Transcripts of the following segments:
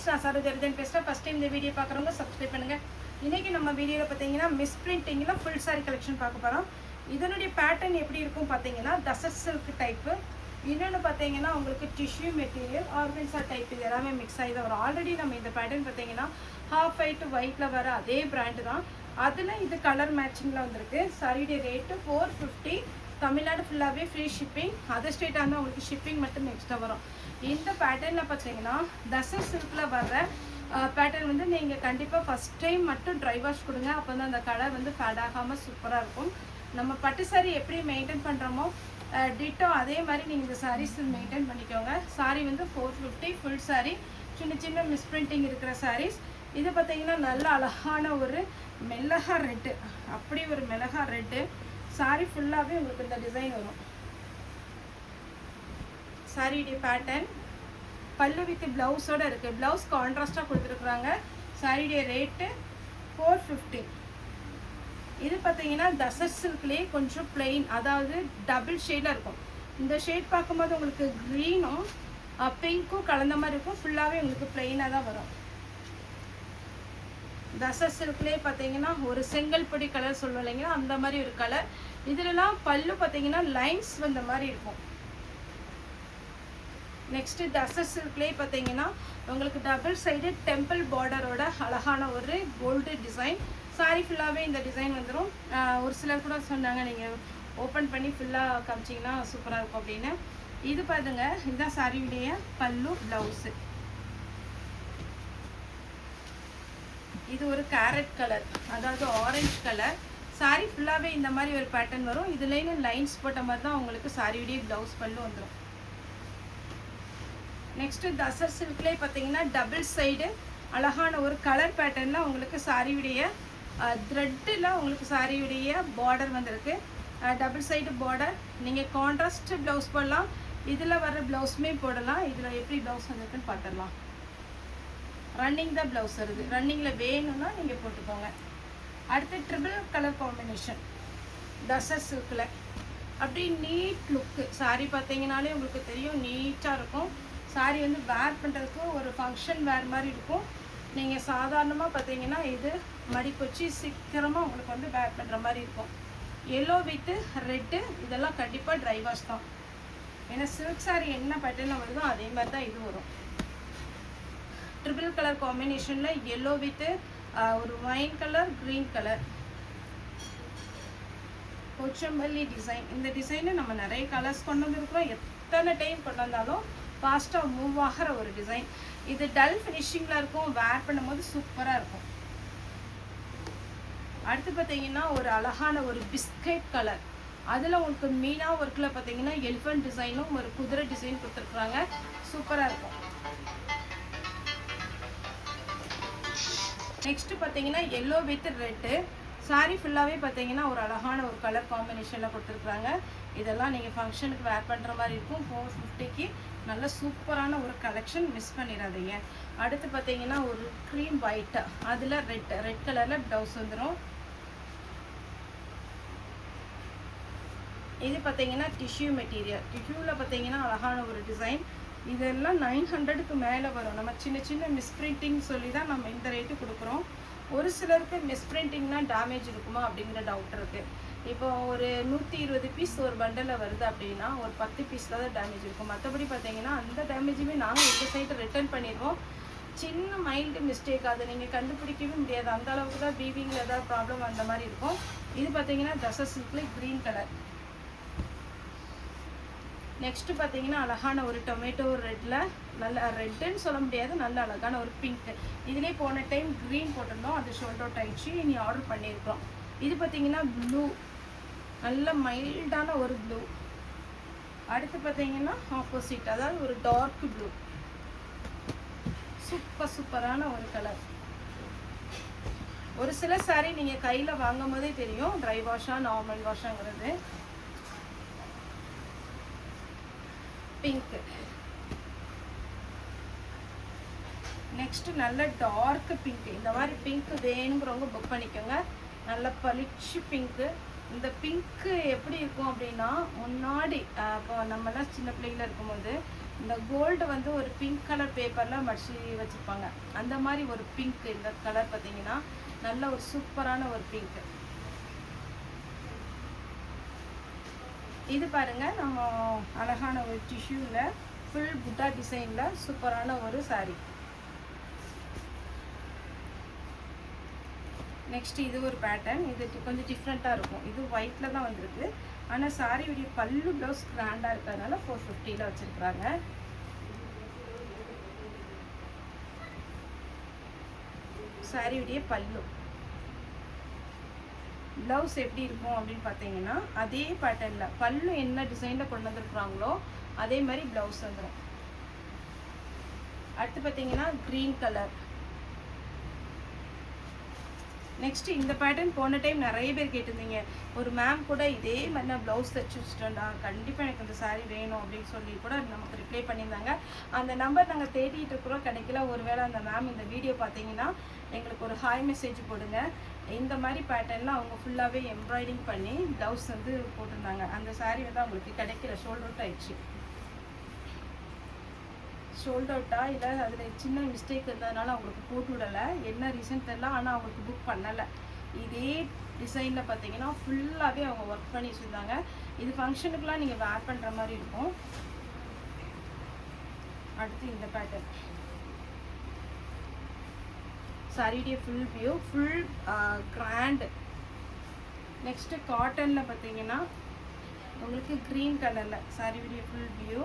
நான் சரோஜரிதன் பேசுகிறேன். First time இந்த வீடியோ பார்க்குறவங்க சப்ஸ்கிரைப் பண்ணுங்கள். இன்றைக்கி நம்ம வீடியோவில் பார்த்தீங்கன்னா மிஸ்பிரிண்டிங்கில் ஃபுல் சாரி கலெக்ஷன் பார்க்க போகிறோம். இதனுடைய பேட்டர்ன் எப்படி இருக்கும் பார்த்தீங்கன்னா டசர் சில்க் டைப்பு. இன்னொன்று பார்த்தீங்கன்னா உங்களுக்கு டிஷ்யூ மெட்டீரியல் ஆர்கன்ஸா டைப் இது எல்லாமே மிக்ஸ் ஆகி தான் வரும். ஆல்ரெடி நம்ம இந்த பேட்டர்ன் பார்த்தீங்கன்னா ஹாஃப் ஒயிட் ஒயிட்டில் வர அதே பிராண்டு தான். அதில் இது கலர் மேட்சிங்கில் வந்திருக்கு. சாரியுடைய ரேட்டு 450. தமிழ்நாடு ஃபுல்லாகவே ஃப்ரீ ஷிப்பிங். அதர் ஸ்டேட்டாக இருந்தால் உங்களுக்கு ஷிப்பிங் மட்டும் எக்ஸ்ட்ரா வரும். இந்த பேட்டர்னில் பார்த்தீங்கன்னா டசர் சில்கில் வர்ற பேட்டர்ன் வந்து நீங்கள் கண்டிப்பாக ஃபஸ்ட் டைம் மட்டும் ட்ரை வாஷ் கொடுங்க. அப்போ தான் அந்த கலர் வந்து ஃபேட் ஆகாமல் சூப்பராக இருக்கும். நம்ம பட்டு சாரி எப்படி மெயின்டைன் பண்ணுறோமோ டிட்டோ அதே மாதிரி நீங்கள் இந்த சாரீஸ் மெயின்டைன் பண்ணிக்கோங்க. சாரீ வந்து 450 ஃபுல் சாரீ. சின்ன சின்ன மிஸ்பிரிண்டிங் இருக்கிற சாரீஸ். இது பார்த்தீங்கன்னா நல்ல அழகான ஒரு மெல்லகா ரெட்டு, அப்படி ஒரு மெல்லகா ரெட்டு. சாரீ ஃபுல்லாகவே உங்களுக்கு இந்த டிசைன் வரும். சாரியுடைய பேட்டர்ன் பல்லு வித் ப்ளவுஸோடு இருக்குது. ப்ளவுஸ் கான்ட்ராஸ்டாக கொடுத்துருக்குறாங்க. சாரியுடைய ரேட்டு 450. இது பார்த்தீங்கன்னா டசர் சில்க்லேயே கொஞ்சம் பிளெயின், அதாவது டபுள் ஷேடாக இருக்கும். இந்த ஷேட் பார்க்கும்போது உங்களுக்கு க்ரீனும் பிங்க்கும் கலந்த மாதிரி இருக்கும். ஃபுல்லாகவே உங்களுக்கு பிளெயினாக தான் வரும். டசர் சில்க்லேயே பார்த்தீங்கன்னா ஒரு செங்கல் பொடி கலர் சொல்லுவோம் இல்லைங்களா, அந்த மாதிரி ஒரு கலர். இதுலலாம் பல்லு பார்த்தீங்கன்னா லைன்ஸ் வந்த மாதிரி இருக்கும். நெக்ஸ்ட் டசர் சில்க்லேயே பார்த்தீங்கன்னா உங்களுக்கு டபுள் சைடு டெம்பிள் பார்டரோட அழகான ஒரு கோல்டு டிசைன். சாரி ஃபுல்லாகவே இந்த டிசைன் வந்துடும். ஒரு சிலர் கூட சொன்னாங்க நீங்கள் ஓப்பன் பண்ணி ஃபுல்லாக காமிச்சிங்கன்னா சூப்பராக இருக்கும் அப்படின்னு. இது பாருங்க, இதுதான் சாரியுடைய பல்லு ப்ளவுஸு. இது ஒரு கேரட் கலர், அதாவது ஆரஞ்சு கலர். சாரி ஃபுல்லாகவே இந்த மாதிரி ஒரு பேட்டர்ன் வரும். இதுலேயும் லைன்ஸ் போட்ட மாதிரி தான் உங்களுக்கு சாரியுடைய ப்ளவுஸ் பல்லு வந்துடும். நெக்ஸ்ட்டு டசர் சில்க்லேயே பார்த்தீங்கன்னா டபுள் சைடு அழகான ஒரு கலர் பேட்டர்னில் உங்களுக்கு சாரியுடைய த்ரெட்டில் உங்களுக்கு சாரியுடைய பார்டர் வந்திருக்கு. Double side border. நீங்கள் கான்ட்ராஸ்ட் ப்ளவுஸ் போடலாம், இதில் வர ப்ளவுஸுமே போடலாம். இதில் எப்படி ப்ளவுஸ் வந்திருக்குன்னு பார்த்துடலாம். ரன்னிங் தான் ப்ளவுஸ் வருது. ரன்னிங்கில் வேணும்னா நீங்கள் போட்டுக்கோங்க. அடுத்து ட்ரிபிள் கலர் காம்பினேஷன் டசர் சில்கில். அப்படி நீட் லுக்கு. சாரி பார்த்தீங்கன்னாலே உங்களுக்கு தெரியும், நீட்டாக இருக்கும். சாரி வந்து வேர் பண்ணுறதுக்கு ஒரு ஃபங்க்ஷன் வேர் மாதிரி இருக்கும். நீங்கள் சாதாரணமாக பார்த்தீங்கன்னா இது மடிப்பு வச்சு சீக்கிரமாக உங்களுக்கு வந்து வேர் பண்ணுற மாதிரி இருக்கும். எல்லோ வித்து ரெட்டு இதெல்லாம் கண்டிப்பாக ட்ரை வாஷ் தான். ஏன்னா சில்க் சாரி என்ன பேட்டர்னில் வருதோ அதே மாதிரி தான் இது வரும். ட்ரிபிள் கலர் காம்பினேஷனில் எல்லோ வித்து ஒரு wine colour green colour Kochampalli design. இந்த டிசைனை நம்ம நிறைய கலர்ஸ் கொண்டு வந்துருக்குறோம். எத்தனை டைம் கொண்டு வந்தாலும் ஃபாஸ்ட்டாக மூவ் ஆகிற ஒரு டிசைன். இது டல் ஃபினிஷிங்கில் இருக்கும். வேர் பண்ணும்போது சூப்பராக இருக்கும். அடுத்து பார்த்தீங்கன்னா ஒரு அழகான ஒரு பிஸ்கட் கலர். அதில் உங்களுக்கு மீனா ஒர்க்கில் பார்த்தீங்கன்னா எலிஃபண்ட் டிசைனும் ஒரு குதிரை டிசைன் கொடுத்துருக்குறாங்க. சூப்பராக இருக்கும். நெக்ஸ்ட்டு பார்த்தீங்கன்னா எல்லோ வித் ரெட்டு. சாரி ஃபுல்லாகவே பார்த்தீங்கன்னா ஒரு அழகான ஒரு கலர் காம்பினேஷனில் கொடுத்துருக்குறாங்க. இதெல்லாம் நீங்கள் ஃபங்க்ஷனுக்கு வேர் பண்ணுற மாதிரி இருக்கும். 450க்கு நல்ல சூப்பரான ஒரு கலெக்ஷன், மிஸ் பண்ணிடாதீங்க. அடுத்து பார்த்தீங்கன்னா ஒரு க்ரீம் ஒயிட்டு, அதில் ரெட் கலரில் ப்ளவுஸ் வந்துடும். இது பார்த்தீங்கன்னா டிஷ்யூ மெட்டீரியல். டிஷ்யூவில் பார்த்தீங்கன்னா அழகான ஒரு டிசைன். இதெல்லாம் 900க்கு மேலே வரும். நம்ம சின்ன சின்ன மிஸ்பிரிண்டிங் சொல்லி தான் நம்ம இந்த ரேட்டு கொடுக்குறோம். ஒரு சிலருக்கு மிஸ்பிரிண்டிங்னா டேமேஜ் இருக்குமா அப்படிங்கிற டவுட் இருக்குது. இப்போ ஒரு 120 பீஸ் ஒரு பண்டலில் வருது அப்படின்னா ஒரு 10 பீஸில் தான் டேமேஜ் இருக்கும். மற்றபடி பார்த்தீங்கன்னா அந்த டேமேஜுமே நாங்கள் எங்கள் சைடு ரிட்டர்ன் பண்ணிடுவோம். சின்ன மைல்டு மிஸ்டேக், அதை நீங்கள் கண்டுபிடிக்கவே முடியாது. அந்த அளவுக்கு தான் வீவிங்கில் ஏதாவது ப்ராப்ளம் அந்த மாதிரி இருக்கும். இது பார்த்தீங்கன்னா டசர் சில்க்லேயே க்ரீன் கலர். நெக்ஸ்ட்டு பார்த்தீங்கன்னா அழகான ஒரு டொமேட்டோ ரெட்டில், நல்ல ரெட்டுன்னு சொல்ல முடியாது, நல்ல அழகான ஒரு பிங்க். இதிலே போன டைம் க்ரீன் போட்டிருந்தோம், அது ஷோல்ட் அவுட் ஆயிடுச்சு. இனி ஆர்டர் பண்ணியிருக்கோம். இது பார்த்தீங்கன்னா ப்ளூ, நல்ல மைல்டான ஒரு ப்ளூ. அடுத்து பார்த்தீங்கன்னா ஆப்போசிட், அதாவது ஒரு டார்க் ப்ளூ. சூப்பரான ஒரு கலர். ஒரு சில சாரி நீங்கள் கையில் வாங்கும் போதே தெரியும் ட்ரை வாஷாக நார்மல் வாஷாங்கிறது. பிங்க். நெக்ஸ்ட் நல்ல டார்க் பிங்க். இந்த மாதிரி பிங்க் வேணுங்கிறவங்க புக் பண்ணிக்கோங்க. நல்ல பளிச்சு பிங்க்கு. இந்த பிங்க்கு எப்படி இருக்கும் அப்படின்னா, முன்னாடி இப்போ நம்மலாம் சின்ன பிள்ளைங்கள இருக்கும்போது இந்த கோல்டு வந்து ஒரு பிங்க் கலர் பேப்பரில் மடிச்சு வச்சுருப்பாங்க, அந்த மாதிரி ஒரு பிங்க். இந்த கலர் பார்த்தீங்கன்னா நல்ல ஒரு சூப்பரான ஒரு பிங்க். இது பாருங்கள், நம்ம அழகான ஒரு டிஷ்யூவில் ஃபுல் புட்டா டிசைனில் சூப்பரான ஒரு saree. நெக்ஸ்ட் இது ஒரு பேட்டர்ன். இது கொஞ்சம் டிஃப்ரெண்ட்டாக இருக்கும். இது ஒயிட்டில் தான் வந்திருக்கு. ஆனால் சாரியுடைய பல்லு ப்ளவுஸ் கிராண்டாக இருக்கிறதுனால 450 வச்சுருக்குறாங்க. சாரியுடைய பல்லு ப்ளவுஸ் எப்படி இருக்கும் அப்படின்னு பார்த்தீங்கன்னா அதே பேட்டர்னில் பல்லு என்ன டிசைனில் கொண்டு வந்துருக்குறாங்களோ அதே மாதிரி ப்ளவுஸ் வந்துடும். அடுத்து பார்த்தீங்கன்னா க்ரீன் கலர். நெக்ஸ்ட் இந்த பேட்டர்ன் போன டைம் நிறைய பேர் கேட்டிருந்தீங்க. ஒரு மேம் கூட இதே மாதிரி நான் ப்ளவுஸ் தைச்சி வச்சுட்டேன்டா, கண்டிப்பாக எனக்கு இந்த சாரீ வேணும் அப்படின்னு சொல்லி கூட நமக்கு ரிப்ளை பண்ணியிருந்தாங்க. அந்த நம்பர் நாங்கள் தேடிட்டு இருக்கிறோம், கிடைக்கல. ஒருவேளை அந்த மேம் இந்த வீடியோ பார்த்தீங்கன்னா எங்களுக்கு ஒரு ஹாய் மெசேஜ் போடுங்க. இந்த மாதிரி பேட்டர்னில் அவங்க ஃபுல்லாகவே எம்ப்ராய்டிங் பண்ணி ப்ளவுஸ் வந்து போட்டிருந்தாங்க. அந்த சாரீ வந்து அவங்களுக்கு கிடைக்கல, ஷோல்டர் அவுட் ஆயிடுச்சு. ஷோல்ட் அவுட்டா இல்லை அதில் சின்ன மிஸ்டேக் இருந்ததுனால அவங்களுக்கு போட்டு விடலை, என்ன ரீசன் தெரியல. ஆனால் அவங்களுக்கு புக் பண்ணலை. இதே டிசைனில் பார்த்தீங்கன்னா ஃபுல்லாகவே அவங்க ஒர்க் பண்ணி வச்சுருந்தாங்க. இது ஃபங்க்ஷனுக்குலாம் நீங்கள் வேர் பண்ணுற மாதிரி இருக்கும். அடுத்து இந்த பேட்டர்ன் சாரியுடைய full view, full grand. Next காட்டனில் பார்த்தீங்கன்னா உங்களுக்கு க்ரீன் கலரில் சாரியுடைய ஃபுல் வியூ.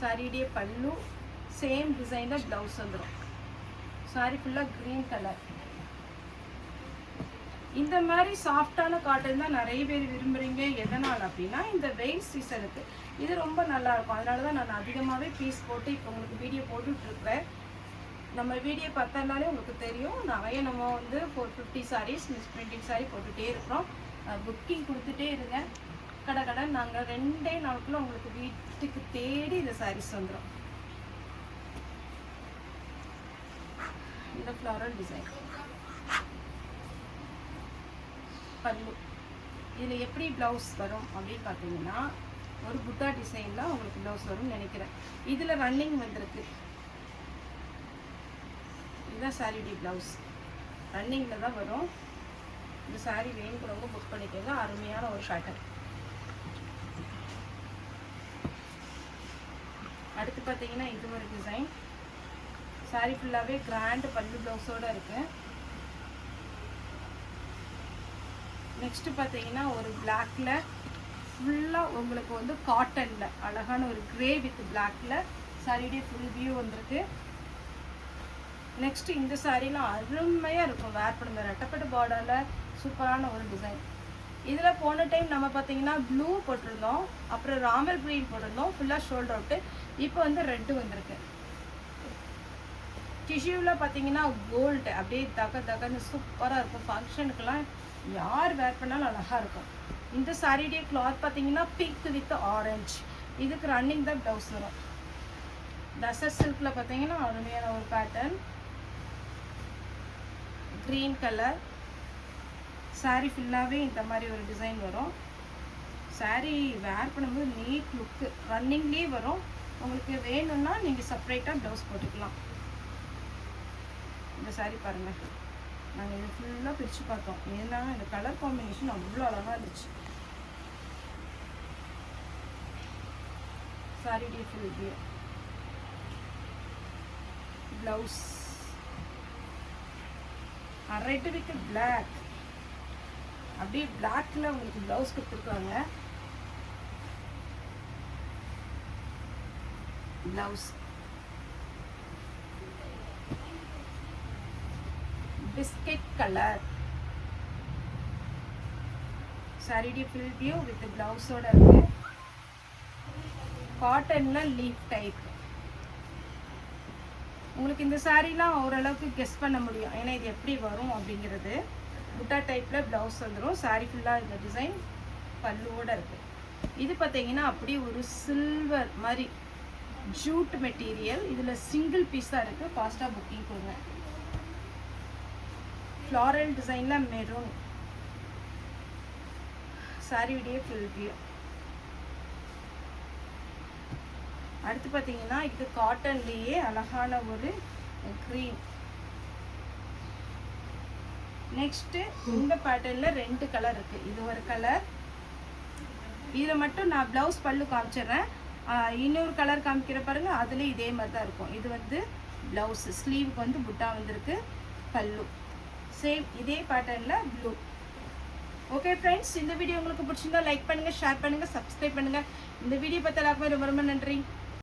சாரியுடைய பல்லு சேம் டிசைனில் ப்ளவுஸ் வந்துடும். சாரி ஃபுல்லாக க்ரீன் கலர். இந்த மாதிரி சாஃப்டான காட்டன் தான் நிறைய பேர் விரும்புகிறீங்க. எதனால் அப்படின்னா இந்த வெயில் சீசனுக்கு இது ரொம்ப நல்லாயிருக்கும். அதனால தான் நான் அதிகமாகவே பீஸ் போட்டு இப்போ உங்களுக்கு வீடியோ போட்டுட்ருக்குறேன். நம்ம வீடியோ பார்த்தாலே உங்களுக்கு தெரியும், நிறைய நம்ம வந்து 450 சாரீஸ் மிஸ் பிரிண்டிங் சாரீ போட்டுகிட்டே இருக்கிறோம். புக்கிங் கொடுத்துட்டே இருங்க. கடை நாங்கள் 2 நாளுக்குள்ள உங்களுக்கு வீட்டுக்கு தேடி இந்த சாரீஸ் வந்துடும். இந்த ஃப்ளாரல் டிசைன் பல்லு. இதில் எப்படி ப்ளவுஸ் வரும் அப்படின்னு பார்த்தீங்கன்னா ஒரு புட்டா டிசைனில் உங்களுக்கு ப்ளவுஸ் வரும்னு நினைக்கிறேன். இதில் ரன்னிங் வந்திருக்கு. இதுதான் சாரியுடைய ப்ளவுஸ், ரன்னிங்கில் தான் வரும். இந்த சாரீ வேணுங்கிறவங்க புக் பண்ணிக்கோங்க. அருமையான ஒரு பேட்டர்ன். அடுத்து பார்த்தீங்கன்னா இது ஒரு டிசைன். சாரீ ஃபுல்லாகவே கிராண்ட் பல்லு ப்ளவுஸோடு இருக்குது. நெக்ஸ்ட்டு பார்த்தீங்கன்னா ஒரு பிளாக்ல ஃபுல்லாக உங்களுக்கு வந்து காட்டனில் அழகான ஒரு கிரே வித் பிளாக்ல சாரியுடைய ஃபுல் வியூ வந்திருக்கு. நெக்ஸ்ட்டு இந்த சாரீலாம் அருமையாக இருக்கும் வேர் பண்ணுற. ரெட்டப்பட்டு பார்டரில் சூப்பரான ஒரு டிசைன். இதில் போன டைம் நம்ம பார்த்தீங்கன்னா ப்ளூ போட்டிருந்தோம், அப்புறம் ராமல் க்ரீன் போட்டிருந்தோம், ஃபுல்லாக ஷோல்டர் அவுட்டு. இப்போ வந்து ரெட்டு வந்திருக்கு. டிஷ்யூவில் பார்த்தீங்கன்னா கோல்டு அப்படியே தகன்னு சூப்பராக இருக்கும். ஃபங்க்ஷனுக்கெல்லாம் யார் வேர் பண்ணாலும் அழகாக இருக்கும். இந்த சாரியுடைய கிளாத் பார்த்தீங்கன்னா பிங்க் வித் ஆரஞ்சு. இதுக்கு ரன்னிங் தான் ப்ளவுஸ் வரும். டசர் சில்கில் பார்த்தீங்கன்னா அருமையான ஒரு பேட்டர்ன். Green colour. சாரீ ஃபுல்லாகவே இந்த மாதிரி ஒரு டிசைன் வரும். சாரீ வேர் பண்ணும்போது நீட் லுக்கு. ரன்னிங்லேயே வரும். உங்களுக்கு வேணும்னா நீங்கள் செப்பரேட்டாக ப்ளவுஸ் போட்டுக்கலாம். இந்த சாரீ பாருங்கள், நாங்கள் இது ஃபுல்லாக பிரித்து பார்த்தோம். ஏன்னா இந்த கலர் காம்பினேஷன் அவ்வளோ அழகாக இருந்துச்சு. சாரியுடைய full view. Blouse red with black. அப்படியே பிளாக்ல உங்களுக்கு ப்ளவுஸ் கொடுத்துருக்காங்க. Blouse biscuit colour. சாரியுடைய ஃபுல் வியூ வித் ப்ளவுஸோட இருக்கு. காட்டன்ல லீஃப் டைப். உங்களுக்கு இந்த சாரீலாம் ஓரளவுக்கு கெஸ் பண்ண முடியும், ஏன்னா இது எப்படி வரும் அப்படிங்கிறது. புட்டா டைப்பில் ப்ளவுஸ் வந்துடும். சாரீ ஃபுல்லாக இந்த டிசைன் பல்லுவோடு இருக்குது. இது பார்த்தீங்கன்னா அப்படி ஒரு சில்வர் மாதிரி ஜூட் மெட்டீரியல். இதில் சிங்கிள் பீஸாக இருக்குது. ஃபாஸ்ட்டாக புக்கிங் கொடுங்க. ஃப்ளாரல் டிசைனில் மெரூன். சாரியுடைய ஃபுல் வியூ. அடுத்து பார்த்தீங்கன்னா இது காட்டன்லேயே அழகான ஒரு க்ரீன். நெக்ஸ்ட்டு இந்த பேட்டர்னில் 2 கலர் இருக்குது. இது ஒரு கலர், இதில் மட்டும் நான் ப்ளவுஸ் பல்லு காமிச்சிடுறேன். இன்னொரு கலர் காமிக்கிற பாருங்க, அதுலேயும் இதே மாதிரி தான் இருக்கும். இது வந்து ப்ளவுஸு, ஸ்லீவுக்கு வந்து புட்டா வந்திருக்கு, பல்லு சேம் இதே பேட்டர்னில் ப்ளூ. ஓகே ஃப்ரெண்ட்ஸ், இந்த வீடியோ உங்களுக்கு பிடிச்சிருந்தா லைக் பண்ணுங்கள், ஷேர் பண்ணுங்கள், சப்ஸ்கிரைப் பண்ணுங்கள். இந்த வீடியோ பார்த்த எல்லாருக்குமே ரொம்ப ரொம்ப நன்றி.